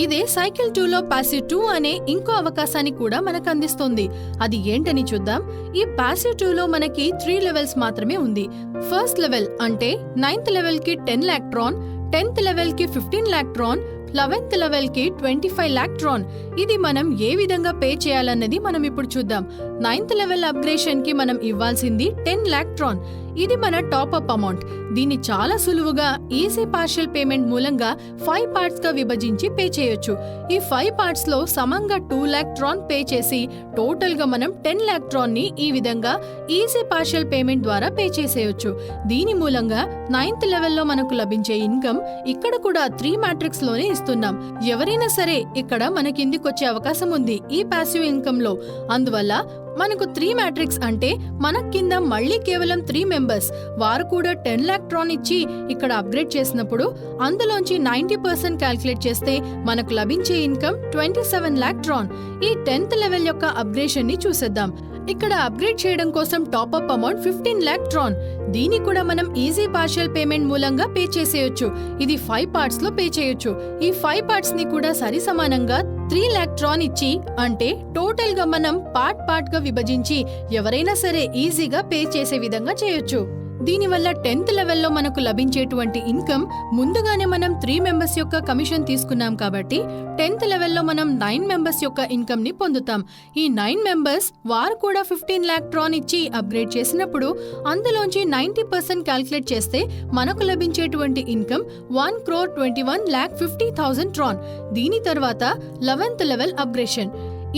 ఇదే సైకిల్ 2లో పాసివ్ 2 అనే ఇంకో అవకాశాన్ని కూడా మనకు అందిస్తుంది. అది ఏంటని చూద్దాం. ఈ పాసివ్ 2లో మనకి 3 లెవెల్స్ మాత్రమే ఉంది. ఫస్ట్ లెవెల్ అంటే 9th లెవెల్ కి 10 lakh ట్రాన్, 10th లెవెల్ కి 15 lakh ట్రాన్, 11th లెవెల్ కి 25 lakh ట్రాన్. ఇది మనం ఏ విధంగా పే చేయాలన్నది మనం ఇప్పుడు చూద్దాం. 9th లెవెల్ అప్గ్రేషన్ కి మనం ఇవ్వాల్సింది 10 lakh ట్రాన్. ఇది మన టాప్అప్ అమౌంట్. దీన్ని చాలా సులువుగా ఈజీ పార్షియల్ పేమెంట్ మూలంగా 5 పార్ట్స్ గా విభజించి పే చేయొచ్చు. ఈ 5 పార్ట్స్ లో సమంగా 2 lakh ట్రాన్ పే చేసి టోటల్ గా మనం 10 lakh ట్రాన్ ని ఈ విధంగా ఈజీ పార్షియల్ పేమెంట్ ద్వారా పే చేసేయొచ్చు. దీని మూలంగా 9th లెవెల్లో మనకు లభించే ఇన్కమ్ ఇక్కడ కూడా 3 matrix లోనే ఇస్తున్నాం. ఎవరైనా సరే ఇక్కడ మన కిందికొచ్చే అవకాశం ఉంది ఈ పాసివ్ ఇన్కమ్ లో. అందువల్ల మనకు 3 మ్యాట్రిక్స్ అంటే మన కింద మళ్ళీ కేవలం 3 మెంబర్స్ వారు కూడా 10 లాక్ ట్రాన్ ఇచ్చి ఇక్కడ అప్గ్రేడ్ చేసినప్పుడు అందులోంచి 90% క్యాల్కులేట్ చేస్తే మనకు లభించే ఇన్కమ్ 27 లాక్ ట్రాన్. ఈ 10th లెవెల్ యొక్క అప్గ్రేషన్ ని చూసేద్దాం. ఇక్కడ అప్గ్రేడ్ చేయడం కోసం టాప్అప్ అమౌంట్ 15 లాక్ ట్రాన్. దీన్ని కూడా మనం ఈజీ పార్షియల్ పేమెంట్ మూలంగా పే చేసేయొచ్చు. ఇది 5 పార్ట్స్ లో పే చేయొచ్చు. ఈ 5 పార్ట్స్ ని కూడా సరి సమానంగా 3 లాక్ ట్రాన్ ఇచ్చి అంటే టోటల్ గా మనం పార్ట్ గా విభజించి ఎవరైనా సరే ఈజీగా పే చేసే విధంగా చేయొచ్చు. దీనివల్ల 10th లెవెల్లో మనకు లభించేటువంటి ఇన్కమ్ ముందుగానే మనం 3 మెంబర్స్ యొక్క కమిషన్ తీసుకున్నాం కాబట్టి 10th లెవెల్లో మనం 9 మెంబర్స్ యొక్క ఇన్కమ్ ని పొందుతాం. ఈ 9 మెంబర్స్ వారు కూడా 15 లాక్ ట్రాన్ ఇచ్చి అప్గ్రేడ్ చేసినప్పుడు అందులోంచి 90% క్యాల్కులేట్ చేస్తే మనకు లభించేటువంటి ఇన్కమ్ 1,21,50,000 ట్రాన్. దీని తర్వాత 11th లెవెల్ అప్గ్రేషన్.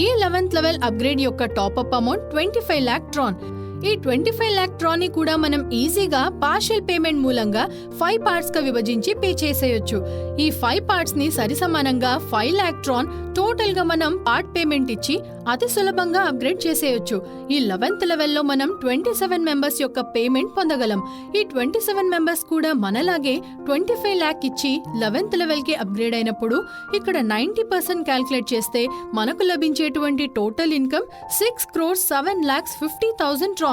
ఈ 11th లెవెల్ అప్గ్రేడ్ యొక్క టాప్అప్ అమౌంట్ 25 లాక్ ట్రాన్. ఈ 25 లాక్ ట్రాన్ ని కూడా మనం ఈజీగా పార్షియల్ పేమెంట్ మూలంగా 5 పార్ట్స్ గా విభజించి పే చేసేయొచ్చు. ఈ 5 పార్ట్స్ ని సరిసమానంగా 5 లాక్ ట్రాన్ టోటల్ గా మనం పార్ట్ పేమెంట్ ఇచ్చి అతి సులభంగా అప్గ్రేడ్ చేసేయొచ్చు. ఈ 11th లెవెల్లో మనం 27 మెంబర్స్ యొక్క పేమెంట్ పొందగలం. ఈ 27 మెంబర్స్ కూడా మనలాగే 25 లాక్ ఇచ్చి 11th లెవెల్ కి అప్గ్రేడ్ అయినప్పుడు ఇక్కడ 90% క్యాల్కులేట్ చేస్తే మనకు లభించేటువంటి టోటల్ ఇన్కమ్ 6,07,50,000 ట్రాన్.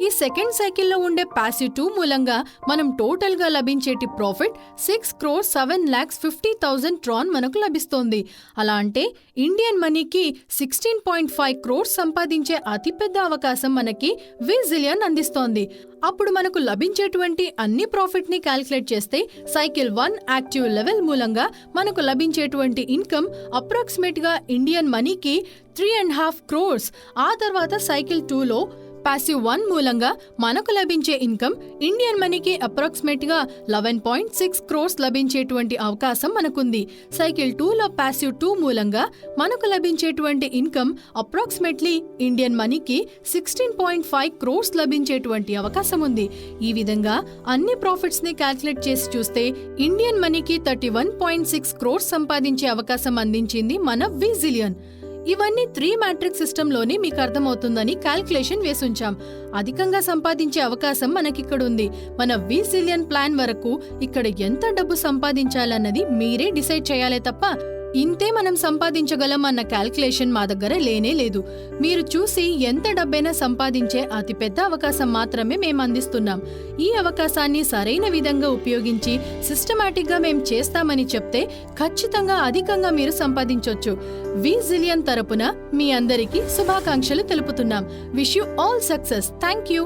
ఈ సెకండ్ సైకిల్లో ఉండే పాసివ్ 2 మూలంగా మనం టోటల్ గా లభించేటి ప్రాఫిట్ 6,07,50,000 ట్రాన్ మనకు లభిస్తోంది. అలా అంటే ఇండియన్ మనీకి 16.5 crores సంపాదించే అతిపెద్ద అవకాశం మనకి విజిలియన్ అందిస్తోంది. అప్పుడు మనకు లభించేటువంటి అన్ని ప్రాఫిట్ ని క్యాల్కులేట్ చేస్తే సైకిల్ 1 యాక్టివ్ లెవెల్ మూలంగా మనకు లభించేటువంటి ఇన్కమ్ అప్రాక్సిమేట్ గా ఇండియన్ మనీకి 3.5 crores. ఆ తర్వాత సైకిల్ 2లో పాసివ్ 1 మూలంగా మనకు లభించే ఇన్కమ్ ఇండియన్ మనీకి అప్రాక్సిమేట్ గా 11.6 crores లభించేటువంటి అవకాశం మనకుంది. సైకిల్ 2లో పాసివ్ 2 మూలంగా మనకు లభించేటువంటి ఇన్కమ్ అప్రాక్సిమేట్లీ ఇండియన్ మనీకి 16.5 crores లభించేటువంటి అవకాశం ఉంది. ఈ విధంగా అన్ని ప్రాఫిట్స్ ని క్యాల్కులేట్ చేసి చూస్తే ఇండియన్ మనీకి 31.6 crores సంపాదించే అవకాశం అందించింది మన విజిలియన్. ఇవన్నీ 3 మ్యాట్రిక్స్ సిస్టమ్ లోనే మీకు అర్థమవుతుందని క్యాల్కులేషన్ వేసుంచాం. అధికంగా సంపాదించే అవకాశం మనకిక్కడుంది. మన విజిలియన్ ప్లాన్ వరకు ఇక్కడ ఎంత డబ్బు సంపాదించాలన్నది మీరే డిసైడ్ చేయాలే తప్ప ఇంతే మనం సంపాదించగలం అన్న క్యాల్కులేషన్ మా దగ్గర లేనే లేదు. మీరు చూసి ఎంత డబ్బైనా సంపాదించే అతిపెద్ద అవకాశం మాత్రమే మేము అందిస్తున్నాం. ఈ అవకాశాన్ని సరైన విధంగా ఉపయోగించి సిస్టమాటిక్ గా మేము చేస్తామని చెప్తే ఖచ్చితంగా అధికంగా మీరు సంపాదించొచ్చు. విజిలియన్ తరపున మీ అందరికీ శుభాకాంక్షలు తెలుపుతున్నాం. Wish you all success. Thank you.